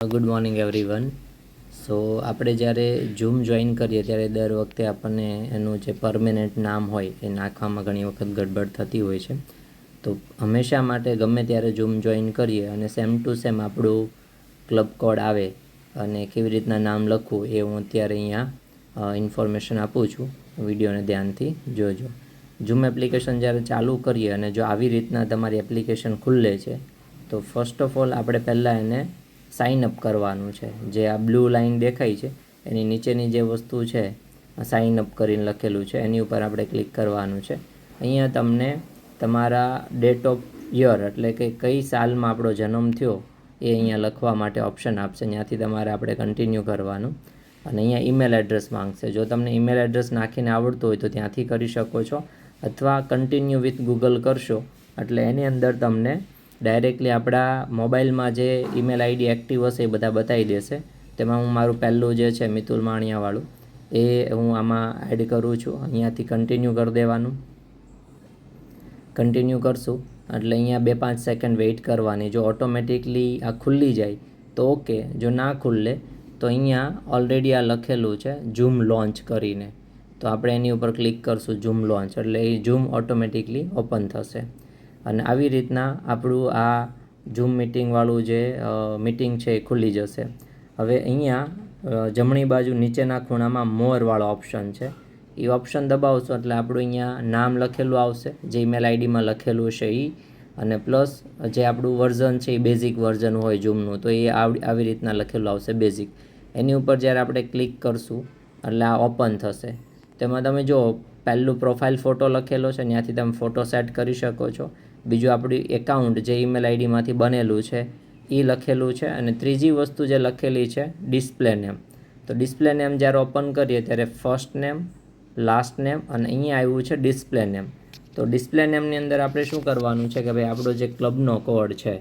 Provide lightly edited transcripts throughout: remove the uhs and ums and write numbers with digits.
Good morning everyone. સો આપણે જ્યારે zoom join કરીએ ત્યારે દર વખતે આપણને એનું જે પરમેનન્ટ નામ હોય એ નાખવામાં ઘણી વખત ગડબડ થતી હોય છે. તો હંમેશા માટે ગમે ત્યારે ઝૂમ જોઈન કરીએ અને સેમ ટુ સેમ આપણું ક્લબ કોડ આવે અને કેવી રીતના નામ લખવું એ હું અત્યારે અહીંયા ઇન્ફોર્મેશન આપું છું. વિડીયોને ધ્યાનથી જોજો. ઝૂમ એપ્લિકેશન જ્યારે ચાલુ કરીએ અને જો આવી રીતના તમારી એપ્લિકેશન ખુલ્લે છે તો ફર્સ્ટ ઓફ ઓલ આપણે પહેલાં એને સાઇન અપ કરવાનું છે. જે આ બ્લુ લાઇન દેખાય છે એની નીચેની જે વસ્તુ છે સાઇન અપ કરીને લખેલું છે એની ઉપર આપણે ક્લિક કરવાનું છે. અહીંયા તમને તમારા ડેટ ઓફ યર એટલે કે કઈ સાલમાં આપણો જન્મ થયો એ અહીંયા લખવા માટે ઓપ્શન આપશે. ત્યાંથી તમારે આપણે કન્ટિન્યુ કરવાનું અને અહીંયા ઈમેલ એડ્રેસ માંગશે. જો તમને ઈમેલ એડ્રેસ નાખીને આવડતું હોય તો ત્યાંથી કરી શકો છો, અથવા કન્ટિન્યુ વિથ ગૂગલ કરશો એટલે એની અંદર તમને ડાયરેક્ટલી આપણા મોબાઈલમાં જે ઈમેલ આઈડી એક્ટિવ હશે એ બધા બતાવી દેશે. તેમાં હું મારું પહેલું જે છે મિતુલ માણિયાવાળું એ હું આમાં એડ કરું છું. અહીંયાથી કન્ટિન્યુ કરી દેવાનું. કન્ટિન્યુ કરશું એટલે અહીંયા 2-5 સેકન્ડ વેઇટ કરવાની. જો ઓટોમેટિકલી આ ખુલ્લી જાય તો ઓકે, જો ના ખુલ્લે તો અહીંયા ઓલરેડી આ લખેલું છે ઝૂમ લોન્ચ કરીને, તો આપણે એની ઉપર ક્લિક કરશું ઝૂમ લોન્ચ એટલે એ ઝૂમ ઓટોમેટિકલી ઓપન થશે. અને આવી રીતના આપણું આ ઝૂમ મિટિંગવાળું જે મિટિંગ છે એ ખુલ્લી જશે. હવે અહીંયા જમણી બાજુ નીચેના ખૂણામાં મોરવાળો ઓપ્શન છે, એ ઓપ્શન દબાવશો એટલે આપણું અહીંયા નામ લખેલું આવશે, જે ઈમેલ આઈડીમાં લખેલું છે એ, અને પ્લસ જે આપણું વર્ઝન છે એ બેઝિક વર્ઝન હોય ઝૂમનું તો એ આવી રીતના લખેલું આવશે બેઝિક. એની ઉપર જ્યારે આપણે ક્લિક કરશું એટલે આ ઓપન થશે. તેમાં તમે જો પહેલું પ્રોફાઇલ ફોટો લખેલો છે, ત્યાંથી તમે ફોટો સેટ કરી શકો છો. બીજું આપણું એકાઉન્ટ જે ઈમેલ આઈડીમાંથી બનેલું છે એ લખેલું છે. અને ત્રીજી વસ્તુ જે લખેલી છે ડિસ્પ્લે નેમ. તો ડિસ્પ્લે નેમ જ્યારે ઓપન કરીએ ત્યારે ફર્સ્ટ નેમ, લાસ્ટ નેમ અને અહીંયા આવ્યું છે ડિસ્પ્લે નેમ. તો ડિસ્પ્લે નેમની અંદર આપણે શું કરવાનું છે કે ભાઈ આપણો જે ક્લબનો કોડ છે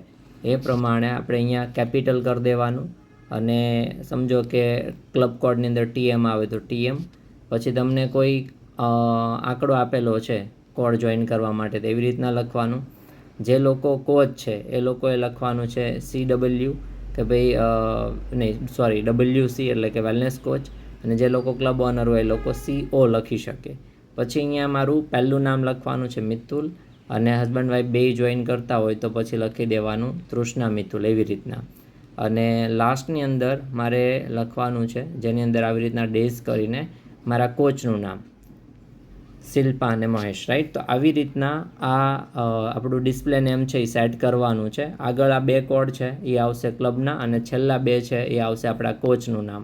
એ પ્રમાણે આપણે અહીંયા કેપિટલ કરી દેવાનું. અને સમજો કે ક્લબ કોડની અંદર TM આવે તો TM, પછી તમને કોઈ આંકડો આપેલો છે કોડ જોઈન કરવા માટે તો એવી રીતના લખવાનું. જે લોકો કોચ છે એ લોકોએ લખવાનું છે CW કે ભાઈ WC એટલે કે વેલનેસ કોચ, અને જે લોકો ક્લબ ઓનર હોય એ લોકો CO લખી શકે. પછી અહીંયા મારું પહેલું નામ લખવાનું છે મિતુલ, અને હસબન્ડ વાઈફ બે જોઈન કરતા હોય તો પછી લખી દેવાનું તૃષ્ણા મિતુલ એવી રીતના. અને લાસ્ટની અંદર મારે લખવાનું છે જેની અંદર આવી રીતના ડેઝ કરીને મારા કોચનું નામ શિલ્પા અને મહેશ, રાઈટ. તો આવી રીતના આ આપણું ડિસ્પ્લે નેમ છે એ સેટ કરવાનું છે. આગળ આ 2 કોડ છે એ આવશે ક્લબના, અને છેલ્લા 2 છે એ આવશે આપણા કોચનું નામ.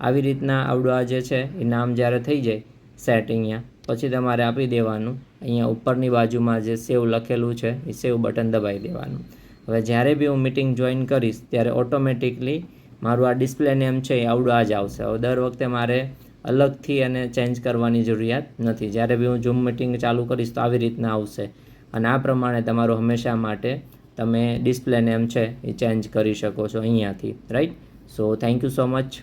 આવી રીતના આવડું આ જે છે એ નામ જ્યારે થઈ જાય સેટ અહીંયા, પછી તમારે આપી દેવાનું અહીંયા ઉપરની બાજુમાં જે સેવ લખેલું છે એ સેવ બટન દબાવી દેવાનું. હવે જ્યારે બી હું મિટિંગ જોઈન કરીશ ત્યારે ઓટોમેટિકલી મારું આ ડિસ્પ્લે નેમ છે એ આવડું આ જ આવશે. હવે દર વખતે મારે અલગથી અને ચેન્જ કરવાની જરૂરિયાત નથી. જ્યારે બી હું ઝૂમ મિટિંગ ચાલુ કરીશ તો આવી રીતના આવશે. અને આ પ્રમાણે તમારું હંમેશા માટે તમે ડિસ્પ્લે નેમ છે એ ચેન્જ કરી શકો છો અહીંયાથી, right. So thank you so much.